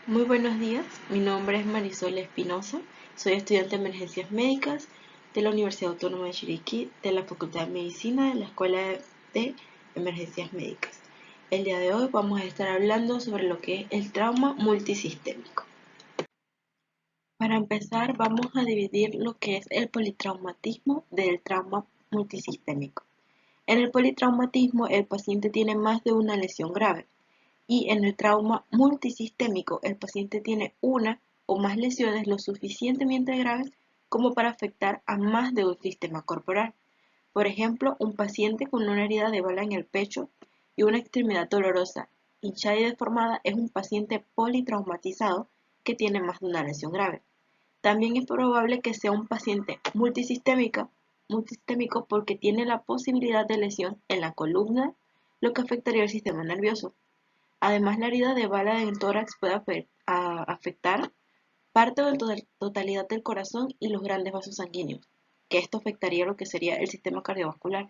Muy buenos días, mi nombre es Marisol Espinosa, soy estudiante de emergencias médicas de la Universidad Autónoma de Chiriquí, de la Facultad de Medicina de la Escuela de Emergencias Médicas. El día de hoy vamos a estar hablando sobre lo que es el trauma multisistémico. Para empezar, vamos a dividir lo que es el politraumatismo del trauma multisistémico. En el politraumatismo, el paciente tiene más de una lesión grave. Y en el trauma multisistémico, el paciente tiene una o más lesiones lo suficientemente graves como para afectar a más de un sistema corporal. Por ejemplo, un paciente con una herida de bala en el pecho y una extremidad dolorosa, hinchada y deformada es un paciente politraumatizado que tiene más de una lesión grave. También es probable que sea un paciente multisistémico porque tiene la posibilidad de lesión en la columna, lo que afectaría al sistema nervioso. Además, la herida de bala en el tórax puede afectar parte o totalidad del corazón y los grandes vasos sanguíneos, que esto afectaría lo que sería el sistema cardiovascular.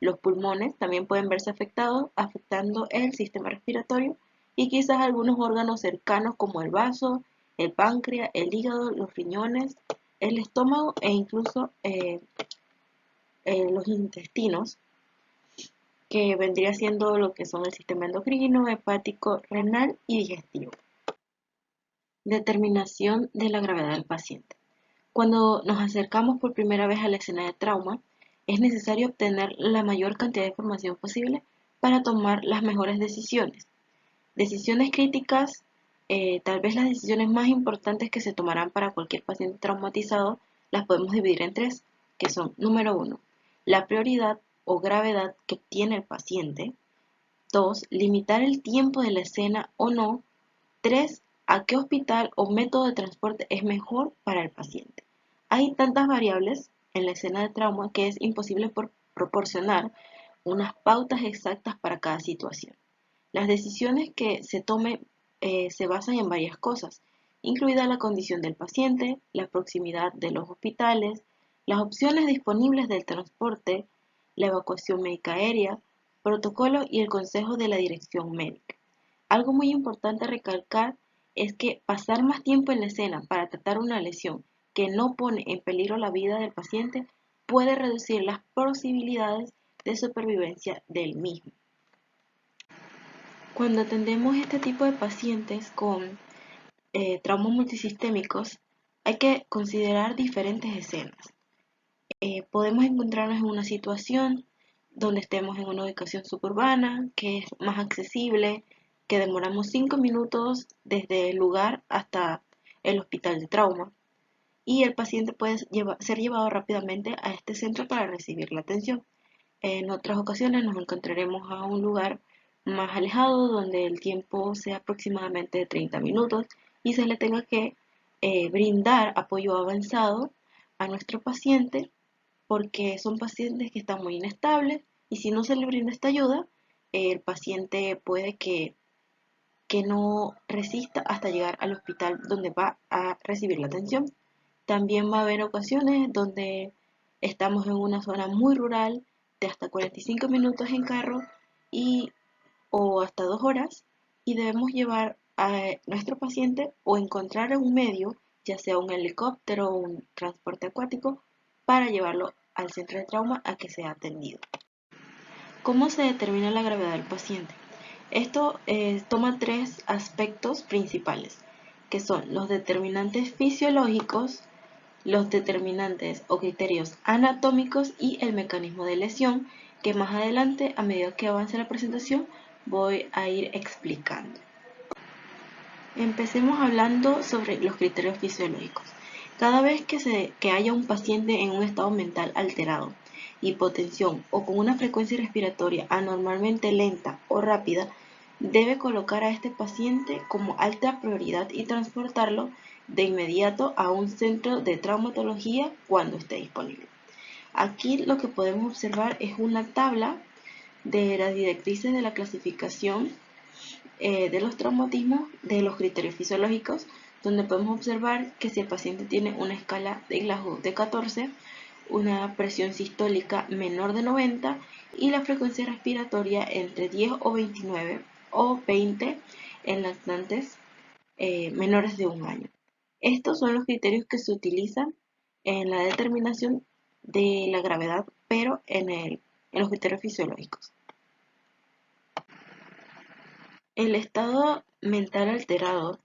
Los pulmones también pueden verse afectados, afectando el sistema respiratorio y quizás algunos órganos cercanos como el vaso, el páncreas, el hígado, los riñones, el estómago e incluso los intestinos, que vendría siendo lo que son el sistema endocrino, hepático, renal y digestivo. Determinación de la gravedad del paciente. Cuando nos acercamos por primera vez a la escena de trauma, es necesario obtener la mayor cantidad de información posible para tomar las mejores decisiones. Decisiones críticas, tal vez las decisiones más importantes que se tomarán para cualquier paciente traumatizado, las podemos dividir en tres, que son, número uno, la prioridad o gravedad que tiene el paciente. 2. Limitar el tiempo de la escena o no. 3. ¿A qué hospital o método de transporte es mejor para el paciente? Hay tantas variables en la escena de trauma que es imposible proporcionar unas pautas exactas para cada situación. Las decisiones que se tomen se basan en varias cosas, incluida la condición del paciente, la proximidad de los hospitales, las opciones disponibles del transporte, la evacuación médica aérea, protocolo y el consejo de la dirección médica. Algo muy importante a recalcar es que pasar más tiempo en la escena para tratar una lesión que no pone en peligro la vida del paciente puede reducir las posibilidades de supervivencia del mismo. Cuando atendemos este tipo de pacientes con traumas multisistémicos, hay que considerar diferentes escenas. Podemos encontrarnos en una situación donde estemos en una ubicación suburbana, que es más accesible, que demoramos 5 minutos desde el lugar hasta el hospital de trauma y el paciente puede ser llevado rápidamente a este centro para recibir la atención. En otras ocasiones nos encontraremos a un lugar más alejado donde el tiempo sea aproximadamente de 30 minutos y se le tenga que brindar apoyo avanzado a nuestro paciente porque son pacientes que están muy inestables y si no se le brinda esta ayuda, el paciente puede que no resista hasta llegar al hospital donde va a recibir la atención. También va a haber ocasiones donde estamos en una zona muy rural de hasta 45 minutos en carro y, o hasta 2 horas y debemos llevar a nuestro paciente o encontrar un medio, ya sea un helicóptero o un transporte acuático, para llevarlo al centro de trauma a que sea atendido. ¿Cómo se determina la gravedad del paciente? Esto toma tres aspectos principales, que son los determinantes fisiológicos, los determinantes o criterios anatómicos y el mecanismo de lesión, que más adelante, a medida que avance la presentación, voy a ir explicando. Empecemos hablando sobre los criterios fisiológicos. Cada vez que haya un paciente en un estado mental alterado, hipotensión o con una frecuencia respiratoria anormalmente lenta o rápida, debe colocar a este paciente como alta prioridad y transportarlo de inmediato a un centro de traumatología cuando esté disponible. Aquí lo que podemos observar es una tabla de las directrices de la clasificación de los traumatismos, de los criterios fisiológicos, donde podemos observar que si el paciente tiene una escala de Glasgow de 14, una presión sistólica menor de 90 y la frecuencia respiratoria entre 10 o 29 o 20 en lactantes menores de 1 año. Estos son los criterios que se utilizan en la determinación de la gravedad, pero en los criterios fisiológicos. El estado mental alterado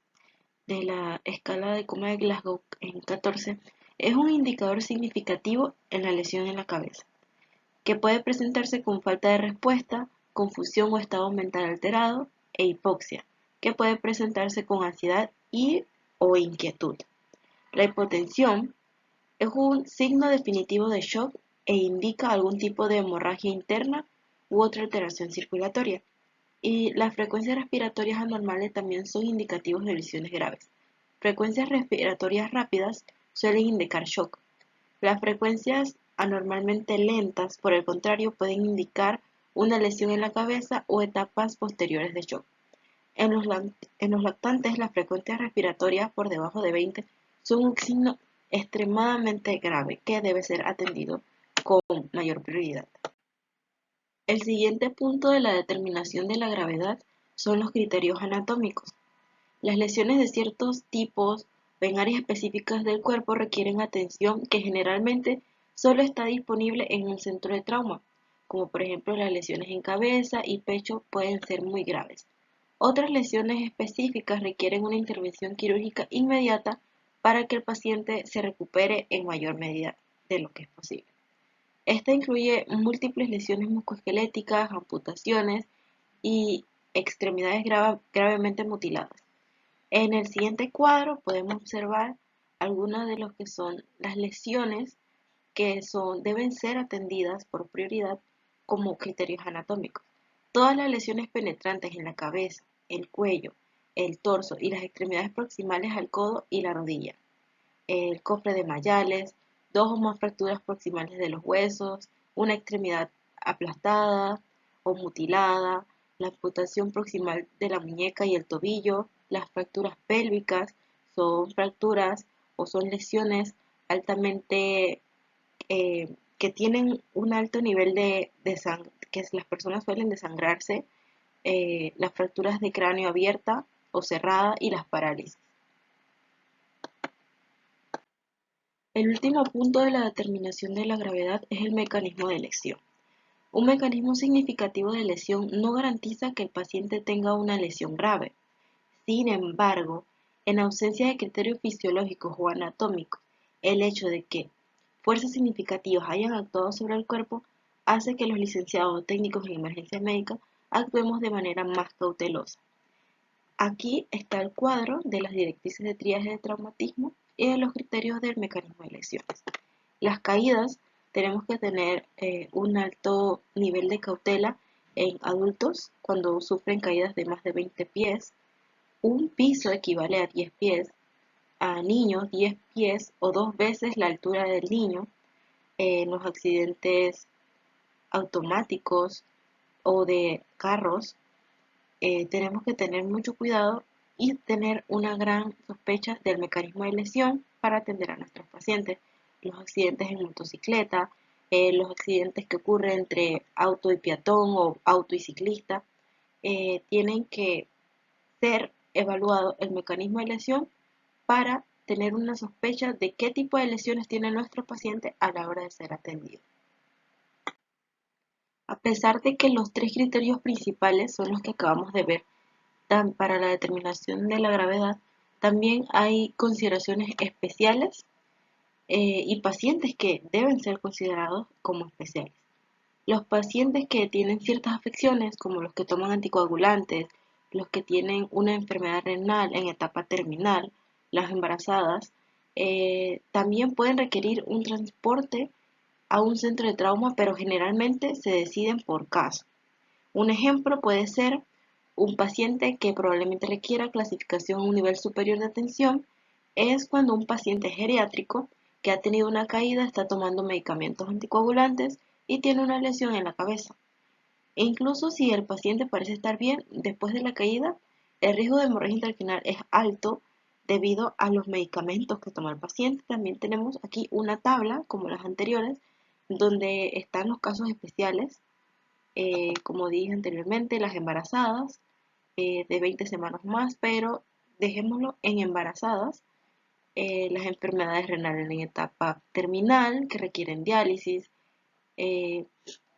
de la escala de Coma de Glasgow en 14 es un indicador significativo en la lesión en la cabeza, que puede presentarse con falta de respuesta, confusión o estado mental alterado, e hipoxia, que puede presentarse con ansiedad o inquietud. La hipotensión es un signo definitivo de shock e indica algún tipo de hemorragia interna u otra alteración circulatoria. Y las frecuencias respiratorias anormales también son indicativos de lesiones graves. Frecuencias respiratorias rápidas suelen indicar shock. Las frecuencias anormalmente lentas, por el contrario, pueden indicar una lesión en la cabeza o etapas posteriores de shock. En los lactantes, las frecuencias respiratorias por debajo de 20 son un signo extremadamente grave que debe ser atendido con mayor prioridad. El siguiente punto de la determinación de la gravedad son los criterios anatómicos. Las lesiones de ciertos tipos o en áreas específicas del cuerpo requieren atención que generalmente solo está disponible en un centro de trauma, como por ejemplo las lesiones en cabeza y pecho pueden ser muy graves. Otras lesiones específicas requieren una intervención quirúrgica inmediata para que el paciente se recupere en mayor medida de lo que es posible. Esta incluye múltiples lesiones musculoesqueléticas, amputaciones y extremidades gravemente mutiladas. En el siguiente cuadro podemos observar algunas de lo que son las lesiones que deben ser atendidas por prioridad como criterios anatómicos. Todas las lesiones penetrantes en la cabeza, el cuello, el torso y las extremidades proximales al codo y la rodilla, el cofre de Mayales, 2 o más fracturas proximales de los huesos, una extremidad aplastada o mutilada, la amputación proximal de la muñeca y el tobillo, las fracturas pélvicas son fracturas o son lesiones altamente que tienen un alto nivel de sangre, que las personas suelen desangrarse, las fracturas de cráneo abierta o cerrada y las parálisis. El último punto de la determinación de la gravedad es el mecanismo de lesión. Un mecanismo significativo de lesión no garantiza que el paciente tenga una lesión grave. Sin embargo, en ausencia de criterios fisiológicos o anatómicos, el hecho de que fuerzas significativas hayan actuado sobre el cuerpo hace que los licenciados técnicos en emergencia médica actuemos de manera más cautelosa. Aquí está el cuadro de las directrices de triaje de traumatismo y de los criterios del mecanismo de lesiones. Las caídas, tenemos que tener un alto nivel de cautela en adultos cuando sufren caídas de más de 20 pies. Un piso equivale a 10 pies. A niños, 10 pies o 2 veces la altura del niño. En los accidentes automáticos o de carros, tenemos que tener mucho cuidado y tener una gran sospecha del mecanismo de lesión para atender a nuestros pacientes. Los accidentes en motocicleta, los accidentes que ocurren entre auto y peatón o auto y ciclista, tienen que ser evaluado el mecanismo de lesión para tener una sospecha de qué tipo de lesiones tiene nuestro paciente a la hora de ser atendido. A pesar de que los 3 criterios principales son los que acabamos de ver para la determinación de la gravedad, también hay consideraciones especiales y pacientes que deben ser considerados como especiales. Los pacientes que tienen ciertas afecciones, como los que toman anticoagulantes, los que tienen una enfermedad renal en etapa terminal, las embarazadas, también pueden requerir un transporte a un centro de trauma, pero generalmente se deciden por caso. Un ejemplo puede ser un paciente que probablemente requiera clasificación a un nivel superior de atención, es cuando un paciente geriátrico que ha tenido una caída está tomando medicamentos anticoagulantes y tiene una lesión en la cabeza. E incluso si el paciente parece estar bien después de la caída, el riesgo de hemorragia intracranial es alto debido a los medicamentos que toma el paciente. También tenemos aquí una tabla, como las anteriores, donde están los casos especiales, como dije anteriormente, las embarazadas de 20 semanas más, pero dejémoslo en embarazadas, las enfermedades renales en etapa terminal que requieren diálisis, en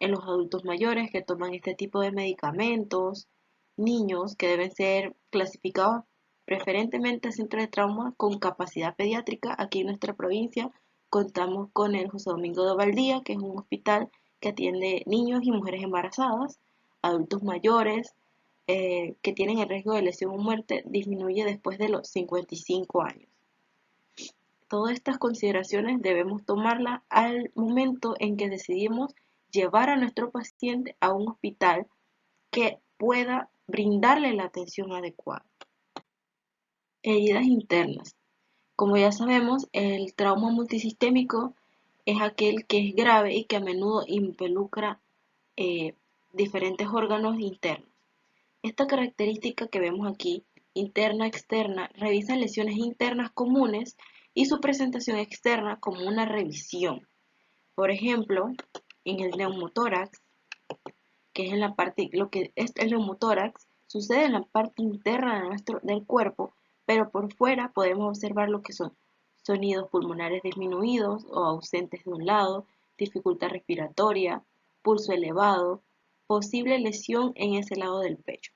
los adultos mayores que toman este tipo de medicamentos, niños que deben ser clasificados preferentemente a centros de trauma con capacidad pediátrica. Aquí en nuestra provincia contamos con el José Domingo de Valdía, que es un hospital que atiende niños y mujeres embarazadas, adultos mayores, que tienen el riesgo de lesión o muerte disminuye después de los 55 años. Todas estas consideraciones debemos tomarlas al momento en que decidimos llevar a nuestro paciente a un hospital que pueda brindarle la atención adecuada. Heridas internas. Como ya sabemos, el trauma multisistémico es aquel que es grave y que a menudo involucra diferentes órganos internos. Esta característica que vemos aquí, interna, externa, revisa lesiones internas comunes y su presentación externa como una revisión. Por ejemplo, en el neumotórax, que es en la parte, lo que es el neumotórax, sucede en la parte interna del cuerpo, pero por fuera podemos observar lo que son sonidos pulmonares disminuidos o ausentes de un lado, dificultad respiratoria, pulso elevado, posible lesión en ese lado del pecho.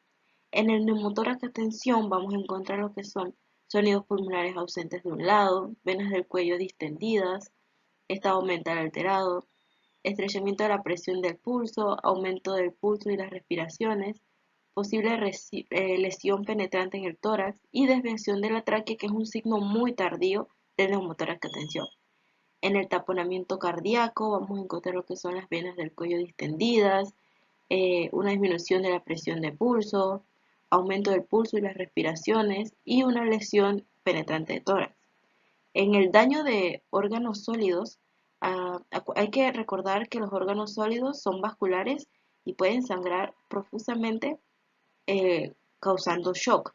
En el neumotórax de tensión vamos a encontrar lo que son sonidos pulmonares ausentes de un lado, venas del cuello distendidas, estado mental alterado, estrechamiento de la presión del pulso, aumento del pulso y las respiraciones, posible lesión penetrante en el tórax y desviación de la tráquea, que es un signo muy tardío del neumotórax de tensión. En el taponamiento cardíaco vamos a encontrar lo que son las venas del cuello distendidas, una disminución de la presión de pulso, aumento del pulso y las respiraciones y una lesión penetrante de tórax. En el daño de órganos sólidos, hay que recordar que los órganos sólidos son vasculares y pueden sangrar profusamente, causando shock.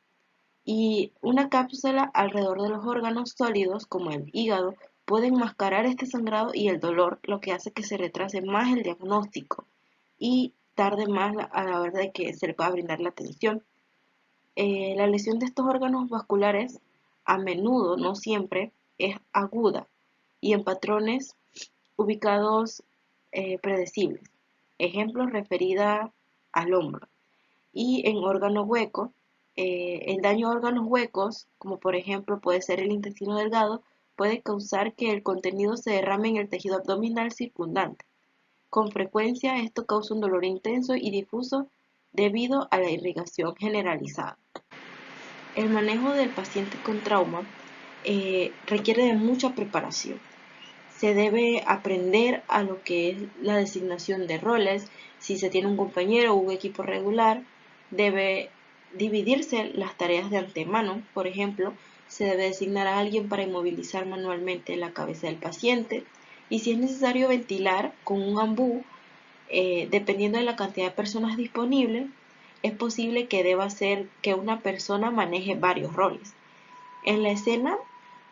Y una cápsula alrededor de los órganos sólidos, como el hígado, puede enmascarar este sangrado y el dolor, lo que hace que se retrase más el diagnóstico y tarde más a la hora de que se le pueda brindar la atención. La lesión de estos órganos vasculares a menudo, no siempre, es aguda y en patrones ubicados predecibles. Ejemplos referida al hombro. Y en órganos huecos, el daño a órganos huecos, como por ejemplo puede ser el intestino delgado, puede causar que el contenido se derrame en el tejido abdominal circundante. Con frecuencia esto causa un dolor intenso y difuso debido a la irrigación generalizada. El manejo del paciente con trauma requiere de mucha preparación. Se debe aprender a lo que es la designación de roles. Si se tiene un compañero o un equipo regular, debe dividirse las tareas de antemano. Por ejemplo, se debe designar a alguien para inmovilizar manualmente la cabeza del paciente y si es necesario ventilar con un ambú, dependiendo de la cantidad de personas disponibles, es posible que deba ser que una persona maneje varios roles. En la escena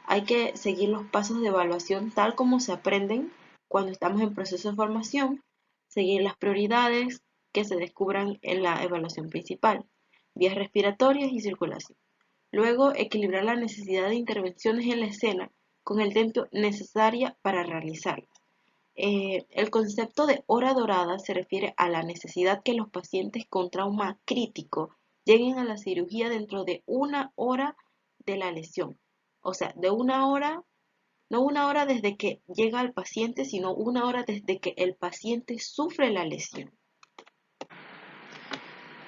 hay que seguir los pasos de evaluación tal como se aprenden cuando estamos en proceso de formación, seguir las prioridades que se descubran en la evaluación principal, vías respiratorias y circulación. Luego, equilibrar la necesidad de intervenciones en la escena con el tiempo necesario para realizarlas. El concepto de hora dorada se refiere a la necesidad que los pacientes con trauma crítico lleguen a la cirugía dentro de 1 hora de la lesión. O sea, de 1 hora, no 1 hora desde que llega al paciente, sino 1 hora desde que el paciente sufre la lesión.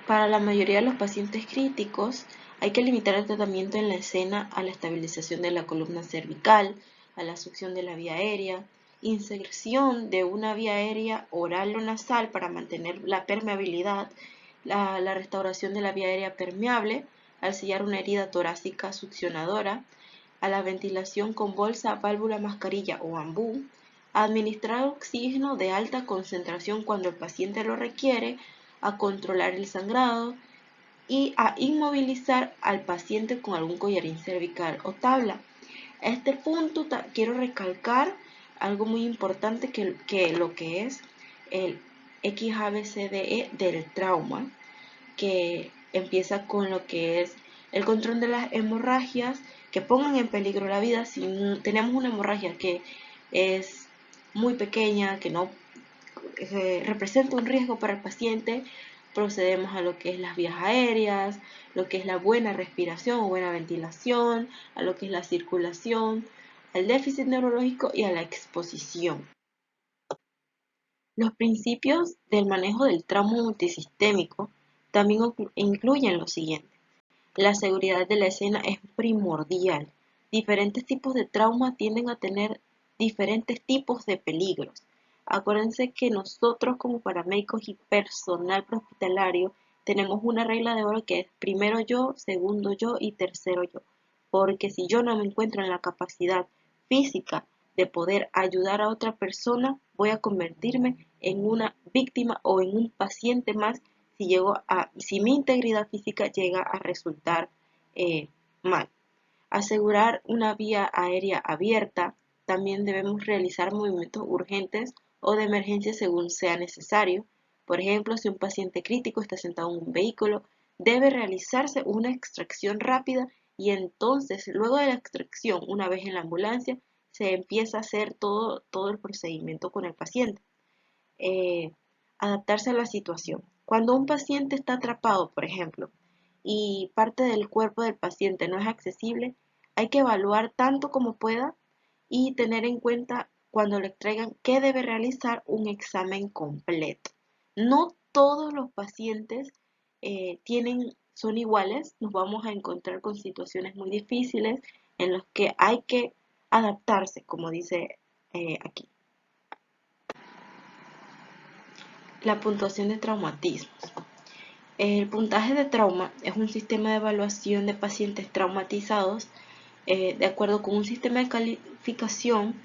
Para la mayoría de los pacientes críticos, hay que limitar el tratamiento en la escena a la estabilización de la columna cervical, a la succión de la vía aérea, inserción de una vía aérea oral o nasal para mantener la permeabilidad, la restauración de la vía aérea permeable, al sellar una herida torácica succionadora, a la ventilación con bolsa, válvula, mascarilla o ambú, a administrar oxígeno de alta concentración cuando el paciente lo requiere, a controlar el sangrado y a inmovilizar al paciente con algún collarín cervical o tabla. A este punto quiero recalcar algo muy importante que lo que es el XABCDE del trauma, que empieza con lo que es El control de las hemorragias que pongan en peligro la vida. Si tenemos una hemorragia que es muy pequeña, que no representa un riesgo para el paciente, procedemos a lo que es las vías aéreas, lo que es la buena respiración o buena ventilación, a lo que es la circulación, al déficit neurológico y a la exposición. Los principios del manejo del trauma multisistémico también incluyen lo siguiente. La seguridad de la escena es primordial. Diferentes tipos de trauma tienden a tener diferentes tipos de peligros. Acuérdense que nosotros como paramédicos y personal prehospitalario tenemos una regla de oro que es primero yo, segundo yo y tercero yo. Porque si yo no me encuentro en la capacidad física de poder ayudar a otra persona, voy a convertirme en una víctima o en un paciente más si mi integridad física llega a resultar mal. Asegurar una vía aérea abierta. También debemos realizar movimientos urgentes o de emergencia según sea necesario. Por ejemplo, si un paciente crítico está sentado en un vehículo, debe realizarse una extracción rápida y entonces, luego de la extracción, una vez en la ambulancia, se empieza a hacer todo el procedimiento con el paciente. Adaptarse a la situación. Cuando un paciente está atrapado, por ejemplo, y parte del cuerpo del paciente no es accesible, hay que evaluar tanto como pueda y tener en cuenta cuando le extraigan que debe realizar un examen completo. No todos los pacientes son iguales, nos vamos a encontrar con situaciones muy difíciles en las que hay que adaptarse, como dice aquí. La puntuación de traumatismos. El puntaje de trauma es un sistema de evaluación de pacientes traumatizados de acuerdo con un sistema de calificación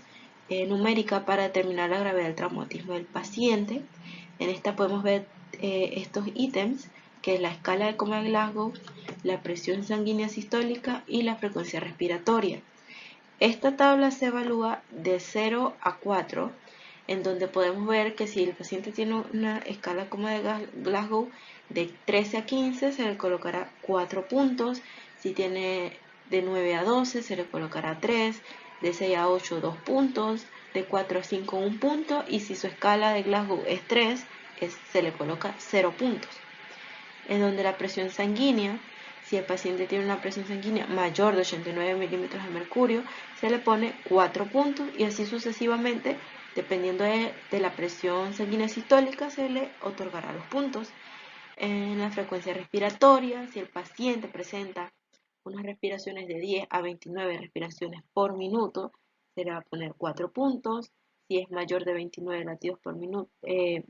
numérica para determinar la gravedad del traumatismo del paciente. En esta podemos ver estos ítems, que es la escala de Coma-Glasgow, la presión sanguínea sistólica y la frecuencia respiratoria. Esta tabla se evalúa de 0 a 4, en donde podemos ver que si el paciente tiene una escala como de Glasgow de 13 a 15 se le colocará 4 puntos, si tiene de 9 a 12 se le colocará 3, de 6 a 8 2 puntos, de 4 a 5 1 punto y si su escala de Glasgow es 3 se le coloca 0 puntos. En donde la presión sanguínea, si el paciente tiene una presión sanguínea mayor de 89 milímetros de mercurio, se le pone 4 puntos y así sucesivamente, dependiendo de la presión sanguínea sistólica, se le otorgará los puntos. En la frecuencia respiratoria, si el paciente presenta unas respiraciones de 10 a 29 respiraciones por minuto, se le va a poner 4 puntos. Si es mayor de 29 latidos por minuto,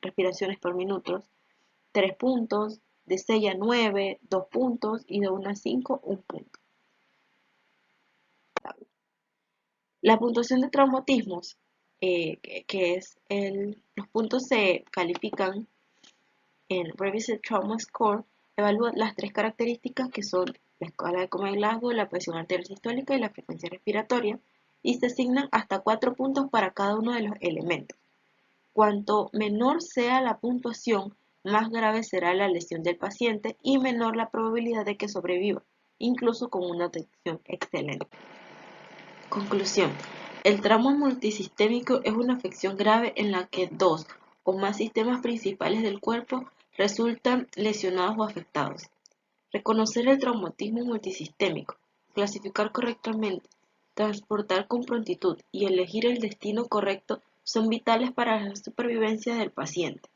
respiraciones por minuto, 3 puntos. De 6 a 9, 2 puntos, y de 1 a 5, 1 punto. La puntuación de traumatismos, los puntos se califican en Revised Trauma Score, evalúa las tres características que son la escala de Coma-Glasgow, la presión arterial sistólica y la frecuencia respiratoria, y se asignan hasta 4 puntos para cada uno de los elementos. Cuanto menor sea la puntuación, más grave será la lesión del paciente y menor la probabilidad de que sobreviva, incluso con una atención excelente. Conclusión. El trauma multisistémico es una afección grave en la que 2 o más sistemas principales del cuerpo resultan lesionados o afectados. Reconocer el traumatismo multisistémico, clasificar correctamente, transportar con prontitud y elegir el destino correcto son vitales para la supervivencia del paciente.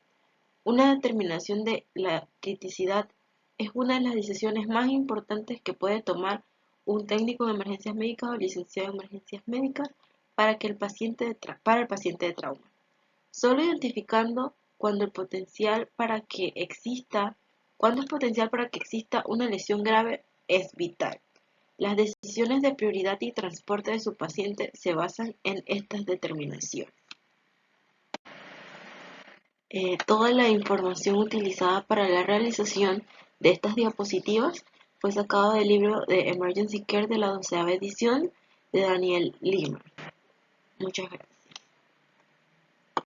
Una determinación de la criticidad es una de las decisiones más importantes que puede tomar un técnico de emergencias médicas o licenciado en emergencias médicas para el paciente de trauma. Solo identificando cuándo es potencial para que exista una lesión grave es vital. Las decisiones de prioridad y transporte de su paciente se basan en estas determinaciones. Toda la información utilizada para la realización de estas diapositivas fue sacada del libro de Emergency Care de la 12ª edición de Daniel Lima. Muchas gracias.